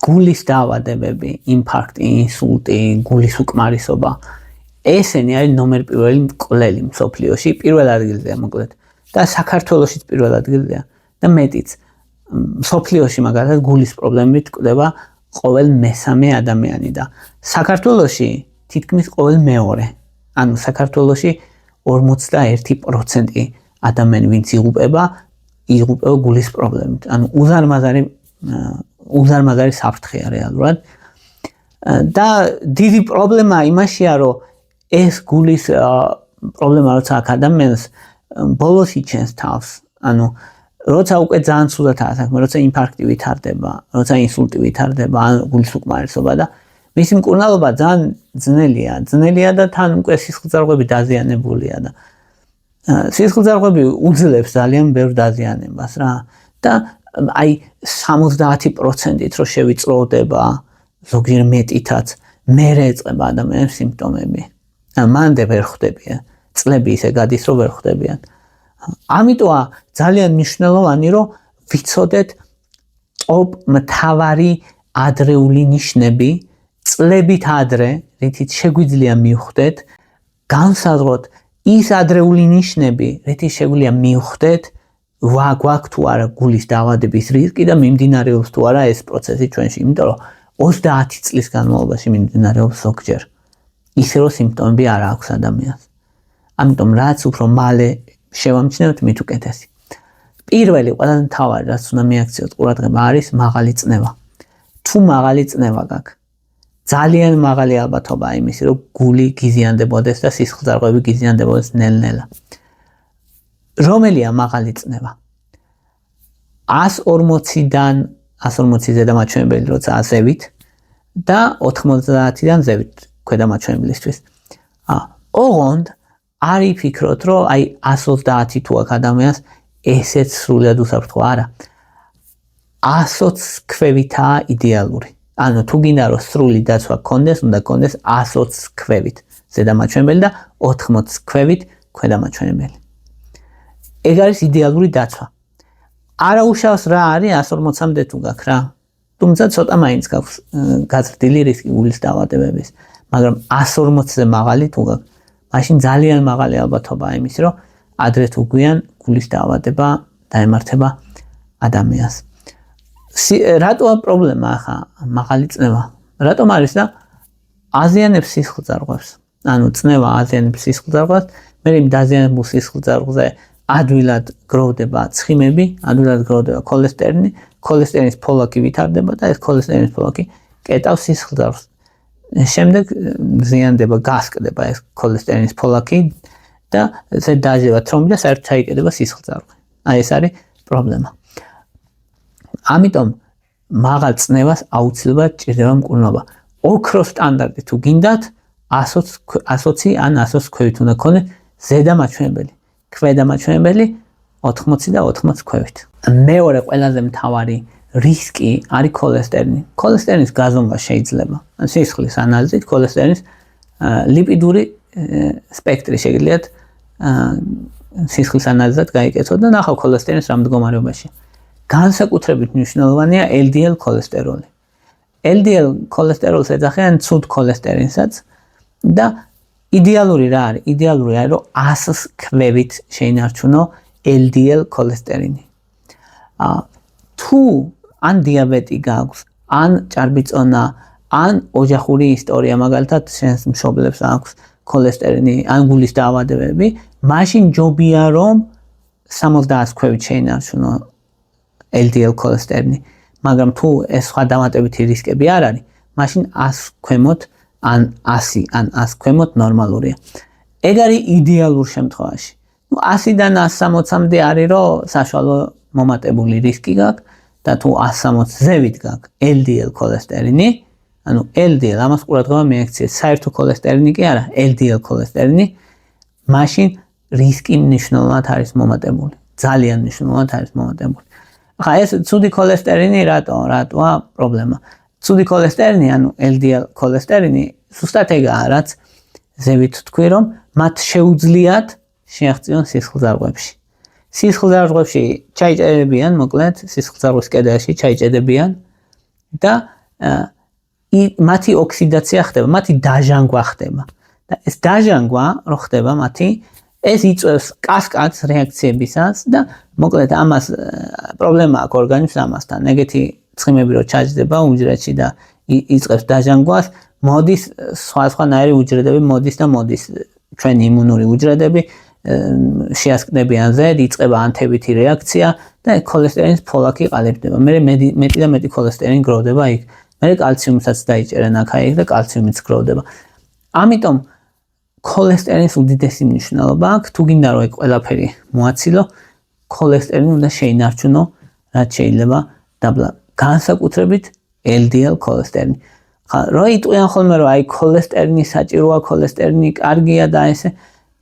გულის დაავადებები, ინფარქტი, ინსულტი, გულის უკმარისობა, ესენი არის ნომერ პირველი მკვლელი მსოფლიოში, პირველ ადგილზეა მოკლედ. და საქართველოშიც პირველ ადგილზეა და მეტიც. მსოფლიოში მაგალითად გულის პრობლემით გვხვდება ყოველ მესამე ადამიანი და საქართველოში თითქმის ყოველ მეორე. ანუ საქართველოში 41% ადამიანი ვინც იღუპება გულის პრობლემით. ანუ უზარმაზარი საფრთხეა რეალურად. და დიდი პრობლემა იმაშია, რომ ეს გულის პრობლემა როცა აქ ადამიანს ბოლოს იჩენს თავს. ანუ როცა უკვე ძალიან ცუდადაა საქმე, როცა ინფარქტი ვითარდება, როცა ინსულტი ვითარდება, ან გულის უკმარისობა და მისი მკურნალობა ძალიან ძნელია და თან უკვე სისხლძარღვები დაზიანებულია და სისხლძარღვები უძლებს ძალიან ბევრ დაზიანებას რა და აი 70%-ით რო შევიწროვდება ზოგიერთ მეტითაც მერე ეწყება ადამიანის სიმპტომები. მანამდე ვერ ხვდებიან. წლები ისე გადის რომ ვერ ხვდებიან. ამიტომა ძალიან მნიშვნელოვანი რომ ვიცოდეთ ტოპ მთავარი ადრეული ნიშნები წლებით ადრე, რითიც შეგვიძლია მივხვდეთ, განსაზღვროთ ის ადრეული ნიშნები, რითიც შეგვიძლია მივხვდეთ, გვაქვს თუ არა გულის დაავადების რისკი და მიმდინარეობს თუ არა ეს პროცესი ჩვენში, იმიტომ რომ 30 წლის განმავლობაში მიმდინარეობს ზოგჯერ. ისე რომ სიმპტომები არ აქვს ადამიანს. ამიტომ რაც უფრო მალე შევამჩნევთ, მით უკეთესი. პირველი ყველაზე მთავარი რაც უნდა მიაქციოთ ყურადღება არის მაღალი წნევა. თუ მაღალი წნევა გაქვს, ძალიან მაღალი ალბათობაა იმისი, რომ გული გიზიანდებოდეს და სისხლძარღვები გიზიანდებოდეს ნელ-ნელა. რომელია მაღალი წნევა? 140-დან 140 ზედამაჩვენებელი როცა ზევით და 90-დან ზევით ქვედამაჩვენებლისთვის. ოღონდ არ იფიქროთ, რომ აი 130 თუ აქ ადამიანს ესეც სრულად უსაფრთხო არა. 120 ქვევითაა იდეალური. ანუ თუ გინდა რომ სრული დაცვა გქონდეს, უნდა გქონდეს 120 ქვევით ზედამაჩვენებელი და 80 ქვევით ქვედამაჩვენებელი. ეგ არის იდეალური დაცვა. არა უშავს რა არის 140-მდე თუ გაქვს რა. თუმცა ცოტა მაინც გაქვს გაზრდილი რისკი გულის დაავადებების, მაგრამ 140-ზე მაღალი თუ გაქვს, მაშინ ძალიან მაღალი ალბათობაა იმის, რომ ადრე თუ გვიან გულის დაავადება დაემართება ადამიანს. რატოა პრობლემა ახლა მაღალი წნევა? რატომ არის და აზიანებს სისხლძარღვებს. ანუ წნევა აზიანებს სისხლძარღვებს, მე იმ დაზიანებულ სისხლძარღვზე ადვილად გროვდება ცხიმები, ადვილად გროვდება ქოლესტერინის, ქოლესტერინის ფოლაკი ვითარდება და ეს ქოლესტერინის ფოლაკი კეტავს სისხლძარღვს. შემდეგ ზიანდება, გასკდება ეს ქოლესტერინის ფოლაკი და ესე დაჟევა თრომბი და საერთოდ ჩაიკეტება სისხლძარღვი. აი ეს არის პრობლემა. ამიტომ მაღალ წნევას აუცილებლად ჭირდება მკურნალობა. ოქროს სტანდარტი თუ გინდათ 120 ან 120 ქვევით უნდა გქონდეს ზედამაჩვენებელი. ქვედამაჩვენებელი 80 და 80 ქვევით. მეორე ყველაზე მთავარი რისკი არის ქოლესტერინი. ქოლესტერინის გაზომვა შეიძლება. სისხლის ანალიზით ქოლესტერინის ლიპიდური სპექტრი შეგიძლიათ სისხლის ანალიზად გაიკეთოთ და ნახავ ქოლესტერინის რა მდგომარეობაშია. განსაკუთრებით მნიშვნელოვანია LDL ქოლესტეროლი. LDL ქოლესტეროლს ეძახიან ცუდ ქოლესტერინსაც და იდეალური რა არის? იდეალური არის რომ 100 ქვევით შეინარჩუნო LDL ქოლესტერინი. თუ ან დიაბეტი გაქვს, ან ჭარბიწონა, ან ოჯახური ისტორია, მაგალითად შენს მშობლებს აქვს ქოლესტერინი, ან გულის დაავადებები, მაშინ ჯობია რომ 70 ქვევით შეინარჩუნო LDL ქოლესტერინი, მაგრამ თუ ეს სხვა დამატებითი რისკები არ არის, მაშინ 100 ქვემოთ ან 100 ან 100 ქვემოთ ნორმალურია. ეგ არის იდეალურ შემთხვევაში. 100-დან 160-მდე არის რომ საშუალო მომატებული რისკი გაქვს და თუ 160 ზევით გაქვს LDL ქოლესტერინი, ანუ LDL ამას ყურადღება მიაქციეთ, საერთო ქოლესტერინი კი არა, LDL ქოლესტერინი, მაშინ რისკი მნიშვნელოვნად არის მომატებული. ძალიან მნიშვნელოვნად არის მომატებული. ხა ეს ცუდი ქოლესტერინი რატოა პრობლემა? ცუდი ქოლესტერინი, ანუ LDL ქოლესტერინი, ზუსტად ეგაა, რაც ზევით თქვი, რომ მათ შეუძლიათ შეაღწიონ სისხლძარღვებში. სისხლძარღვებში ჩაიჭერებიან, მოკლედ, სისხლძარღვის კედელში ჩაიჭერებიან და მათი ოქსიდაცია ხდება, მათი დაჟანგვა ხდება. და ეს დაჟანგვა რო ხდება მათი, ეს იწვევს კასკადს რეაქციებისას და მოკლედ ამას პრობლემა აქვს ორგანიზმს ამასთან. ეგეთი ცხიმები რო ჩაჯდება უჯრედში და იწყებს დაჟანგვას, მოდის სხვადასხვანაირი უჯრედები მოდის და მოდის ჩვენი იმუნური უჯრედები შეასკდებიან ზედ, იწყება ანთებითი რეაქცია და ქოლესტერინის ფოლაკი ყალიბდება. მეტი და მეტი ქოლესტერინი გროვდება იქ. მე კალციუმსაც დაიჭერენ აქ და კალციუმიც გროვდება. ამიტომ ქოლესტერინის უდიდესი მნიშვნელობა აქვს. თუ გინდა რომ ეგ ყველაფერი მოაცილო, ქოლესტერინი უნდა შეინარჩუნო, რაც შეიძლება დაბლა. განსაკუთრებით LDL ქოლესტერინი. რო იტყვიან ხოლმე რომ აი ქოლესტერინი საჭიროა, ქოლესტერინი კარგია და ესე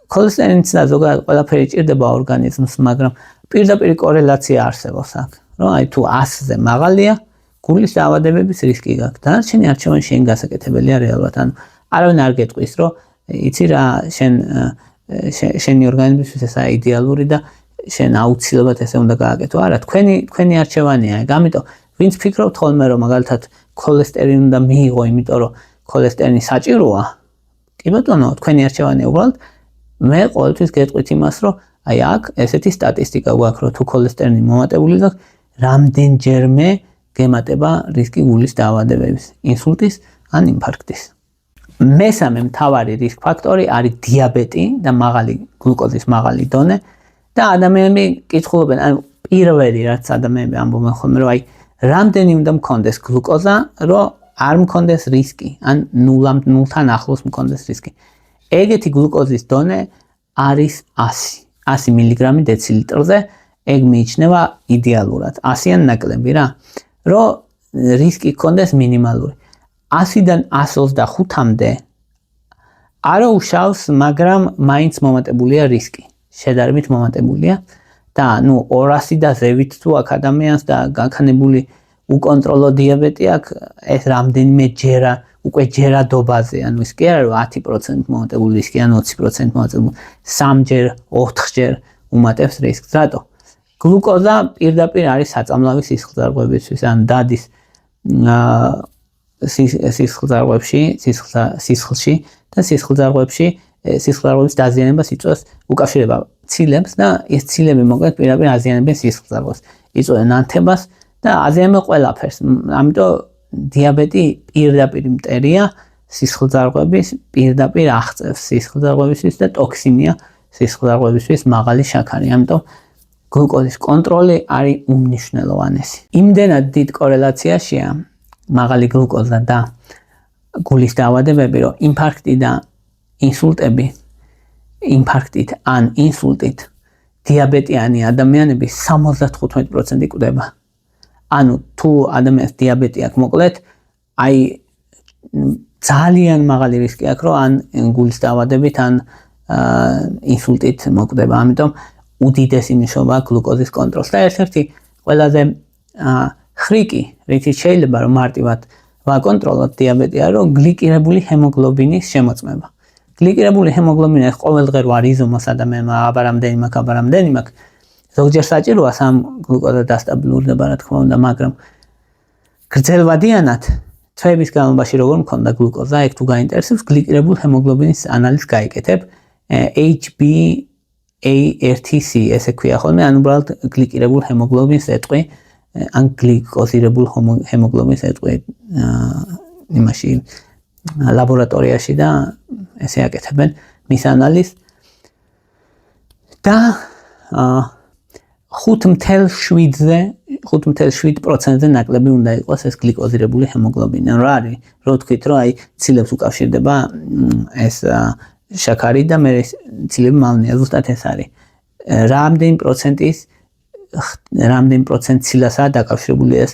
ქოლესტერინიც და ზოგადად ყველაფერი ჭირდება ორგანიზმს, მაგრამ პირდაპირ კორელაცია არსებობს აქ. რომ აი თუ 100-ზე მაღალია, გულის დაავადებების რისკი გაქვს. დანარჩენი არჩევანი შენ გასაკეთებელია რეალურად. ანუ არავინ არ გეტყვის, რომ იცი რა შენი ორგანიზმისთვის ესაა იდეალური და შენ აუცილებლად ესე უნდა გააკეთო. არა, თქვენი არჩევანია. ამიტომ ვინც ფიქრობთ ხოლმე რომ მაგალითად ქოლესტერინი უნდა მიიღო, იმიტომ რომ ქოლესტერინი საჭიროა, კი ბატონო, თქვენი არჩევანია უბრალოდ. მე ყოველთვის გეტყვით იმას, რომ აი აქ ესეთი სტატისტიკა გვაქვს, რომ თუ ქოლესტერინი მომატებული გაქვს, რამდენჯერმე გემატება რისკი გულის დაავადებების, ინსულტის ან ინფარქტის. მესამე მთავარი რისკ ფაქტორი არის დიაბეტი და გლუკოზის მაღალი დონე და ადამიანები კითხულობენ, ანუ პირველი რაც ადამიანები ამბობენ ხოლმე, რომ აი რამდენი უნდა მქონდეს გლუკოზა, რომ არ მქონდეს რისკი, ან 0-თან ახლოს მქონდეს რისკი. ეგეთი გლუკოზის დონე არის 100 მილიგრამი დეცilitrზე, ეგ მიიჩნევა იდეალურად, 100-ან ნაკლები რა, რომ რისკი გქონდეს მინიმალური. 100-დან 125-მდე არა უშავს, მაგრამ მაინც მომატებულია რისკი, შედარებით მომატებულია და 200 და ზევით თუ აქ ადამიანს და განხანებული უკონტროლო დიაბეტი აქვს, ეს რამდენიმე უკვე ჯერადობაზე, ანუ ის კი არა რომ 10% მომატებული რისკი, ან 20% მომატებული, 3-ჯერ, 4-ჯერ უმატებს რისკს. რატო? გლუკოზა პირდაპირ არის საწამლავი სისხლძარღვებისთვის, ან დადის სისხლძარღვებში და სისხლძარღვების დაზიანებას იწვევს, უკავშირდება ცილებს და ეს ცილები მოკლედ პირდაპირ აზიანებენ სისხლძარღვებს, იწვევენ ანთებას და აზიანებენ ყველაფერს. ამიტომ დიაბეტი პირდაპირ მტერია სისხლძარღვების, პირდაპირ აღწევს სისხლძარღვებისთვის და ტოქსინია სისხლძარღვებისთვის მაღალი შაქარი. ამიტომ გლუკოზის კონტროლი არის უმნიშვნელოვანესი. იმდენად დიდ კორელაციაშია მაღალი გლუკოზა და გულის დაავადებები, რომ ინფარქტი და ინსულტები, ინფარქტით ან ინსულტით დიაბეტიანი ადამიანები 75% კვდება. ანუ თუ ადამიანს დიაბეტი აქვს, მოკლედ აი ძალიან მაღალი რისკი აქვს, რომ ან გულის დაავადებით, ან ინსულტით მოკვდება. ამიტომ უდიდესი მნიშვნელობა აქვს გლუკოზის კონტროლს და ერთ-ერთი ყველაზე ხრიკი, რითიც შეიძლება რომ მარტივად ვაკონტროლოთ დიაბეტია, რომ გლიკირებული ჰემოგლობინის შემოწმება. გლიკირებული ჰემოგლობინი ყოველდღე არ იზომოს ადამიანმა, აბა რამდენი მაქვს. ზოგჯერ საჭიროა სამ გლუკოზა დასტაბილურდება, რა თქმა უნდა, მაგრამ გრძელვადიანად თვეების განმავლობაში როგორ მქონდა გლუკოზა, ეგ თუ გაინტერესებს, გლიკირებულ ჰემოგლობინის ანალიზს გაიკეთებ, HbA1c, ესე ქვია ხოლმე, ან უბრალოდ გლიკირებულ ჰემოგლობინს ეტყვი, ან გლიკოზირებულ ჰემოგლობინს ეტყვი იმაში ლაბორატორიაში და ესე აკეთებენ მის ანალიზს და 5.7%-ზე ნაკლები უნდა იყოს ეს გლიკოზირებული ჰემოგლობინი. რა არის? რო თქვით, რომ აი ცილებს უკავშირდება ეს შაქარი და მე ცილები მალნია, ზუსტად ეს არის. რამდენი პროცენტ ცილასაა დაკავშირებული ეს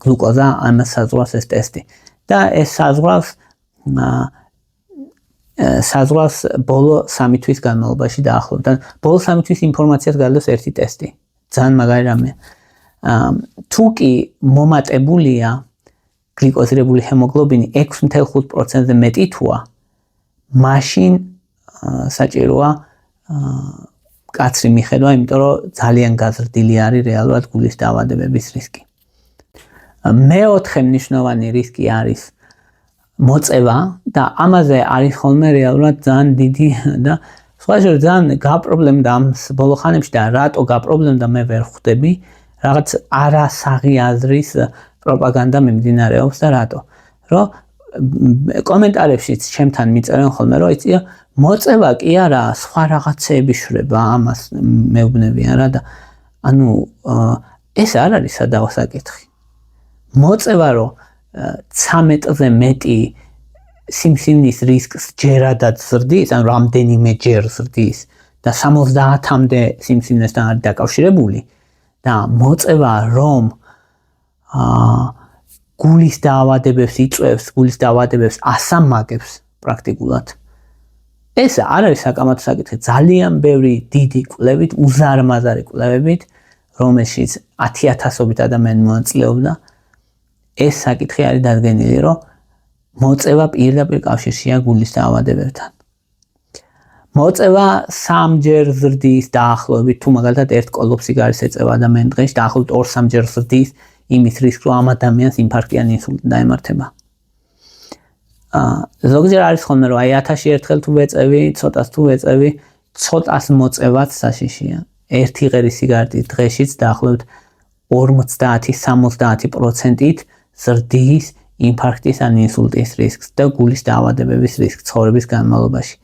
გლუკოზა, ამას საზღვრავს ეს ტესტი. და ეს საზღვრავს ბოლო 3 თვის განმავლობაში დაახლოებით. ბოლო 3 თვის ინფორმაციას გადადის ერთი ტესტი. ძალიან მაგარი რამეა. თუ კი მომატებულია გლიკოზირებული ჰემოგლობინი 6.5%-ზე მეტი თუა, მაშინ საჭიროა კაცრი მიხედვა, იმიტომ რომ ძალიან გაზრდილი არის რეალურად გულის დაავადებების რისკი. მეოთხე მნიშვნელოვანი რისკი არის მოწევა და ამაზე არის ხოლმე რეალურად ძალიან დიდი და სხვა შორის ძალიან გაპრობლემდა ამ ბოლო ხანებში და რატო გაპრობლემდა მე ვერ ხვდები რაღაც არასაღი აზრის პროპაგანდა მიმდინარეობს და რატო რომ კომენტარებშიც ჩემთან მიწერენ ხოლმე რომ იცი მოწევა კი არა სხვა რაღაცეები შრება ამას მეუბნებიან რა და ანუ ეს არ არის სადავო საკითხი მოწევა რომ 13-ზე მეტი სიმსივნის რისკს ჯერადად ზრდის ან რამდენიმე ჯერ ზრდის და 70-მდე სიმსივნესთან არის დაკავშირებული და მოწევა რომ გულის დაავადებებს იწვევს, გულის დაავადებებს ასამაგებს პრაქტიკულად. ეს არ არის საკამათო საკითხი, ძალიან ბევრი დიდი კვლევით, უზარმაზარი კვლევებით, რომელშიც 10,000-ობით ადამიანი მონაწილეობდა, ეს საკითხი არის დადგენილი, რომ მოწევა პირდაპირ კავშირშია გულის დაავადებებთან. მოწევა 3-ჯერ ზრდის დაახლოებით, თუ მაგალითად ერთ კოლოფსიგარის ეწევა ადამიანი დღეში, დაახლოებით 2-3 ჯერ ზრდის იმის რისკი, რომ ამ ადამიანს ინფარქტი ან ინსულტი დაემართება. ზოგჯერ არის ხოლმე, რომ აი 1000-ში ერთხელ თუ ვეწევი, ცოტას თუ ვეწევი, ცოტას მოწევაც საშიშია. ერთი ღერი სიგარეტით დღეშიც დაახლოებით 50-70%-ით ზრდის ინფარქტის ან ინსულტის რისკს და გულის დაავადებების რისკს ცხოვრების განმავლობაში.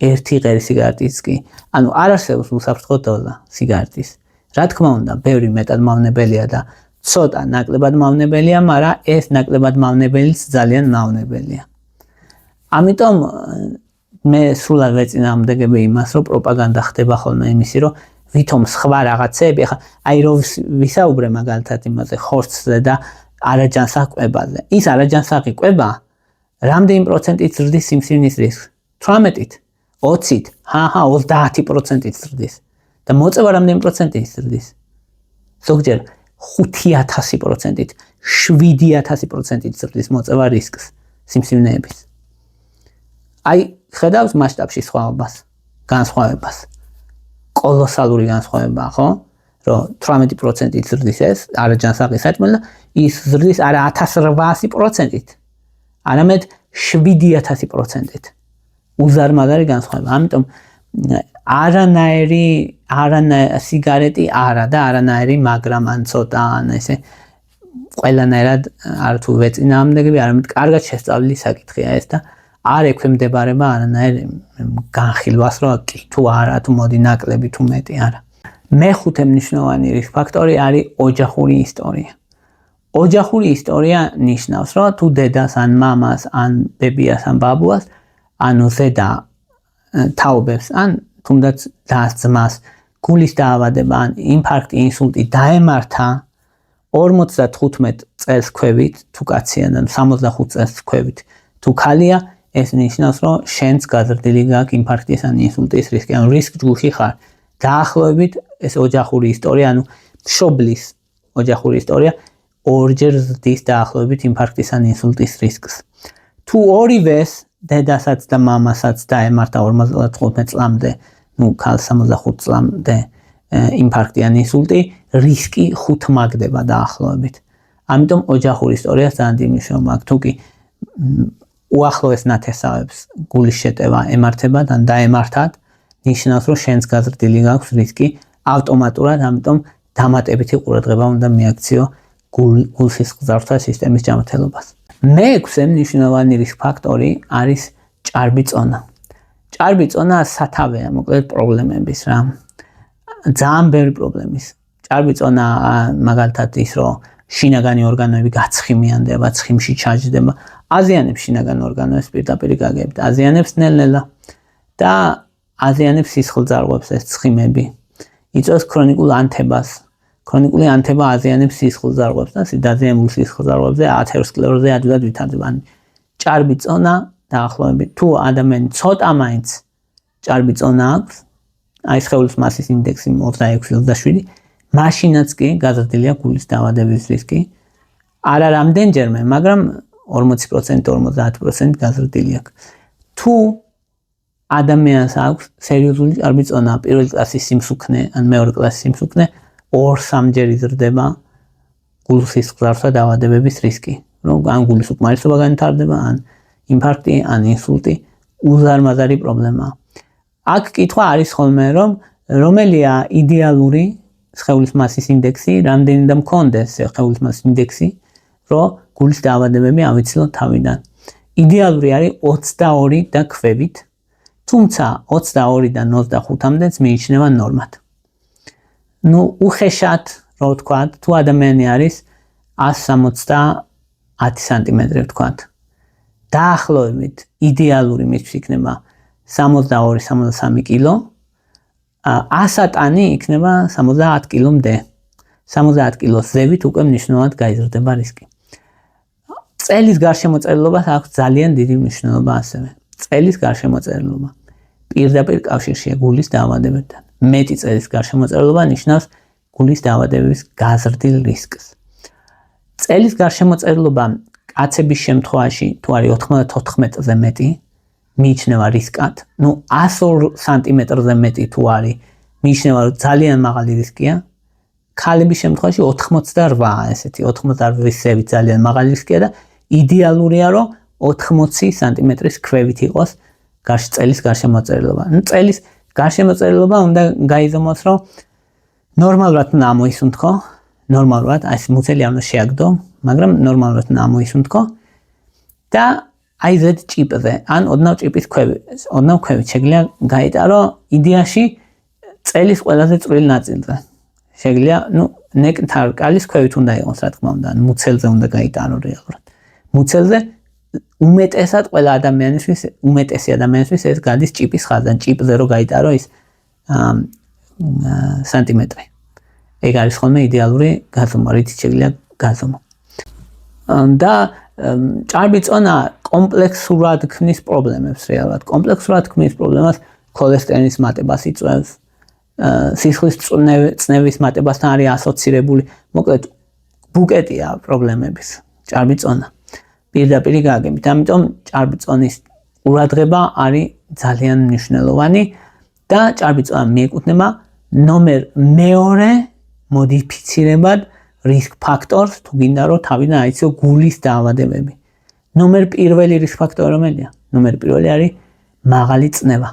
ერთი ღერი სიგარეტიც კი, ანუ არ არსებობს უსაფრთხო დოზა სიგარეტის. რა თქმა უნდა, ბევრი მეტად მავნებელია და ცოტა ნაკლებად მავნებელია, მაგრამ ეს ნაკლებად მავნებელიც ძალიან მავნებელია. ამიტომ მე სრულად ვეწინააღმდეგები იმას, რომ პროპაგანდა ხდება ხოლმე იმისი, რომ ვითომ სხვა რაღაცეები, ახლა აი რომ ვისაუბრე მაგალითად იმაზე ხორცზე და არაჯანსაღ კვებაზე. ის არაჯანსაღი კვება რამდენი პროცენტით ზრდის სიმსივნის რისკს? 18-ით, 20-ით, 30%-ით ზრდის. და მოწევა რამდენი პროცენტით ზრდის? ზოგჯერ 5,000%-ით, 7,000%-ით ზრდის მოწევა რისკს სიმსივნეების. აი, ხედავს მასშტაბში სხვაობას, განსხვავებას. კოლოსალური განსხვავებაა, ხო? რომ 18%-ით ზრდის ეს არაჯანსაღი საჭმელი და ის ზრდის არა 1800%-ით, არამედ 7,000%-ით. უზარმაზარი განსხვავება. ამიტომ არანაირი სიგარეტი არა და არანაირი, მაგრამ ან ცოტა ან ესე ყველანაირად არ თუ ვეწინააღმდეგები, არამედ კარგად შესწავლილი საკითხია ეს და არ ექვემდებარება არანაირ განხილვას, რომ კი თუ არა, თუ მოდი ნაკლები თუ მეტი არა. მეხუთე მნიშვნელოვანი რისკ ფაქტორი არის ოჯახური ისტორია. ოჯახური ისტორია ნიშნავს, რომ თუ დედას ან მამას ან ბებიას ან ბაბუას ანუ ზედა თაობებს ან თუნდაც ძმას გულის დაავადება ან ინფარქტი, ინსულტი დაემართა 55 წელს ქვევით თუ კაცია და 65 წელს ქვევით თუ ქალია, ეს ნიშნავს, რომ შენც გაზრდილი გაქვს ინფარქტის ან ინსულტის რისკი, ანუ რისკ ჯგუფში ხარ. დაახლოებით ეს ოჯახური ისტორია, ანუ მშობლის ოჯახური ისტორია ორჯერ ზრდის დაახლოებით ინფარქტის ან ინსულტის რისკს. თუ ორივეს დედასაც და მამასაც დაემართა 55 წლამდე, ну, ქალ 65 წლამდე ინფარქტი ან ინსულტი, რისკი 5 მაგდება დაახლოებით. ამიტომ ოჯახური ისტორიას ძალიან დიდი მნიშვნელობა აქვს. თუ კი უახლოეს ნათესავებს გულის შეტევა ემართებათ ან დაემართათ, ნიშნავს, რომ შენს გაზრდილი გაქვს რისკი ავტომატურად, ამიტომ დამატებითი ყურადღება უნდა მიაქციო გულსისხლძარღვთა სისტემის ჯანმრთელობას. მეექვსე მნიშვნელოვანი რისკ ფაქტორი არის ჭარბი წონა. ჭარბი წონა სათავეა მოკლედ პრობლემების რა. ძალიან ბევრი პრობლემის. ჭარბი წონა მაგალითად ის, რომ შინაგანი ორგანოები გაცხიმიანდება, ცხიმში ჩაჯდება, აზიანებს შინაგან ორგანოებს პირდაპირ გაგებით, აზიანებს ნელ-ნელა და აზიანებს სისხლძარღვებს ეს ცხიმები. იწვევს ქრონიკულ ანთებას. ქრონიკული ანთება აზიანებს სისხლძარღვებს და დაზიანებულ სისხლძარღვებზე ათეროსკლეროზი ადვილად ვითარდება. ჭარბი წონა დაახლოებით თუ ადამიანი ცოტა მაინც ჭარბი წონა აქვს, აი სხეულის მასის ინდექსი 26-27, მაშინაც კი გაზრდილია გულის დაავადების რისკი. არა რამდენჯერმე, მაგრამ 40%, 50% გაზრდილი აქვს. თუ ადამიანს აქვს სერიოზული ჭარბი წონა, პირველი კლასის სიმსუქნე ან მეორე კლასის სიმსუქნე, 2-3 ჯერ იზრდება გულსის გზარსა დაავადებების რისკი, რომ ან გულის უკმარისობა განვითარდება, ან ინფარქტი, ან ინსულტი უზარმაზარი პრობლემაა. აქ კითხვა არის ხოლმე, რომ რომელია იდეალური სხეულის მასის ინდექსი, რამდენი და მქონდეს სხეულის მასის ინდექსი, რომ გულის დაავადებები ავიცილოთ თავიდან. იდეალური არის 22 და ქვევით, თუმცა 22-დან 25-მდეც მიიჩნევა ნორმად. უხეშად, რო ვთქვათ, თუ ადამიანი არის 170 სანტიმეტრი, ვთქვათ, დაახლოებით იდეალური მისთვის იქნება 62-63 კილო, 100 ტანი იქნება 70 კილომდე. 70 კილოს ზევით უკვე მნიშვნელოვნად გაიზრდება რისკი. წელის გარშემოწერილობას აქვს ძალიან დიდი მნიშვნელობა ასევე. წელის გარშემოწერილობა პირდაპირ კავშირშია გულის დაავადებებთან. მეტი წელის გარშემოწერილობა ნიშნავს გულის დაავადებების გაზრდილ რისკს. წელის გარშემოწერილობა კაცების შემთხვევაში თუ არის 94-ზე მეტი, მიიჩნევა რისკად. 102 სანტიმეტრზე მეტი თუ არის, მიიჩნევა რომ ძალიან მაღალი რისკია. ქალების შემთხვევაში 88, ესეთი 88-ის ზევით ძალიან მაღალი რისკია და იდეალურია რომ 80 სანტიმეტრის ქვევით იყოს წელის გარშემოწერილობა. წელის გარშემოწერილობა უნდა გაიზომოს, რომ ნორმალურად უნდა ამოისუნთქო, ნორმალურად, აი ეს მუცელი არ უნდა შეაგდო, მაგრამ ნორმალურად უნდა ამოისუნთქო და აი ზედ ჭიპზე, ან ოდნავ ჭიპის ქვევით შეგვიძლია გაიტარო იდეაში წელის ყველაზე წვრილ ნაწილზე. შეგვიძლია, ნექტარ კალის ქვევით უნდა იყოს, რა თქმა უნდა, მუცელზე უნდა გაიტარო რეალურად. მუცელზე უმეტესად ყველა ადამიანისთვის, უმეტესი ადამიანისთვის ეს გადის ჭიპის ხაზიდან, ჭიპზე რო გაიტარო ის სანტიმეტრი. ეგ არის ხოლმე იდეალური გაზომა, რითიც შეგვიძლია გაზომო. და ჭარბი წონა კომპლექსურად ქმნის პრობლემებს რეალურად. კომპლექსურად ქმნის პრობლემას ქოლესტერინის მატებას იწვევს, სისხლის წნევის მატებასთან არის ასოცირებული. მოკლედ, ბუკეტია პრობლემების ჭარბი წონა. პირდაპირ გაგებით. ამიტომ ჭარბი წონის ყურადღება არის ძალიან მნიშვნელოვანი და ჭარბი წონა მიეკუთვნება ნომერ მეორე მოდიფიცირებად რისკ ფაქტორს, თუ გინდა რომ თავიდან აიცო გულის დაავადებები. ნომერ პირველი რისკ ფაქტორი რომელია? ნომერ პირველი არის მაღალი წნევა.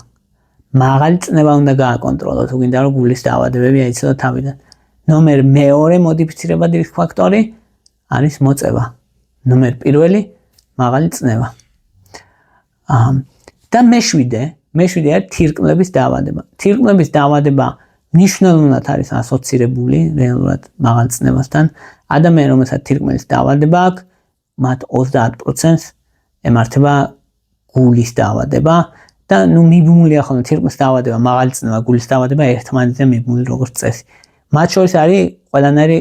მაღალი წნევა უნდა გააკონტროლო, თუ გინდა რომ გულის დაავადებები აიცო თავიდან. ნომერ მეორე მოდიფიცირებადი რისკ ფაქტორი არის მოწევა. ნომერ პირველი მაღალი წნევა. და მეშვიდე არის თირკმლების დაავადება. თირკმლების დაავადება მნიშვნელოვნად არის ასოცირებული რეალურად მაღალ წნევასთან. ადამიანი, რომელსაც თირკმლის დაავადება აქვს, მათ 30%-ს ემართება გულის დაავადება და მიბმულია ხოლმე თირკმლის დაავადება, მაღალი წნევა, გულის დაავადება ერთმანეთზე მიბმული როგორც წესი. მათ შორის არის ყველანაირი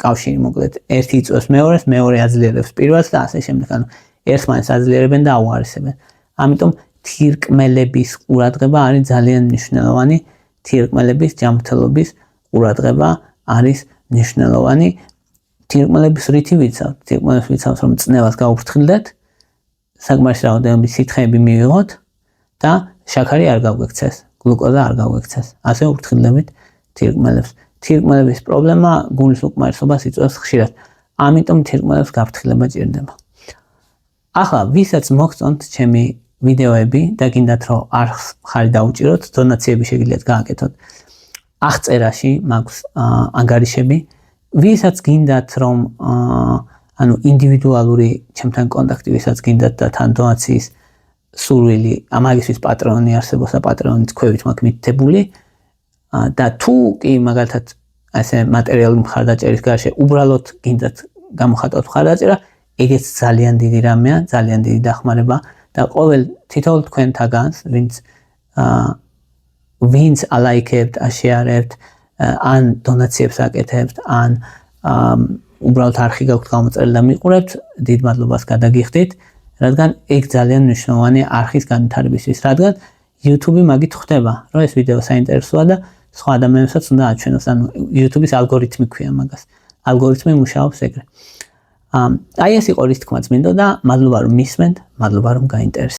კავშირი, მოკლედ, ერთი იწვევს მეორეს, მეორე აძლიერებს პირველს და ასე შემდეგ. ანუ ერთმანეთს აძლიერებენ და აუარესებენ. ამიტომ თირკმლების ყურადღება არის ძალიან მნიშვნელოვანი. თირკმლების ჯანმრთელობის ყურადღება არის მნიშვნელოვანი. თირკმლების რითი ვიცავთ? თირკმლებს ვიცავთ, რომ წნევას გაუფრთხილდეთ, საკმარისი რაოდენობის სითხეები მივიღოთ და შაქარი არ გავგექცეს, გლუკოზა არ გავგექცეს. ასე უფრთხილდებით თირკმლებს. თირკმლების პრობლემა გულის უკმარისობას იწვევს ხშირად. ამიტომ თირკმლებს გაფრთხილება ჭირდება. ახლა, ვისაც მოგწონთ ჩემი ვიდეოები და გინდათ რომ არხს ხარი დაუჭიროთ, დონაციები შეგიძლიათ გააკეთოთ. აღწერაში მაქვს ანგარიშები. ვისაც გინდათ რომ ინდივიდუალური ჩემთან კონტაქტი, ვისაც გინდათ და თან დონაციის სურვილი, ამაგისთვის პატრონი არსებობს და პატრონის ქვევით მაქვს მითითებული. და თუ კი მაგალითად ასე მატერიალური მხარდაჭერის გარშე უბრალოდ გინდათ გამოხატავთ მხარდაჭერა, ეგეც ძალიან დიდი რამეა, ძალიან დიდი დახმარება და თითოეულ თქვენთაგანს, ვინც ალაიქებთ, აშეარებთ, ან დონაციებს აკეთებთ, ან უბრალოდ არხი გაქვთ გამოწერილი და მიყურებთ, დიდ მადლობას გადაგიხდით, რადგან ეგ ძალიან მნიშვნელოვანი არხის განვითარებისთვის, რადგან YouTube მაგით ხვდება, რომ ეს ვიდეო საინტერესოა და სხვა ადამიანებსაც უნდა აჩვენოს, ანუ YouTube-ის ალგორითმი ქვია მაგას. ალგორითმი მუშაობს ეგრე. აი ეს იყო რის თქმა წმინდა და მადლობა რომ მისმენთ, მადლობა რომ გაინტერესებთ.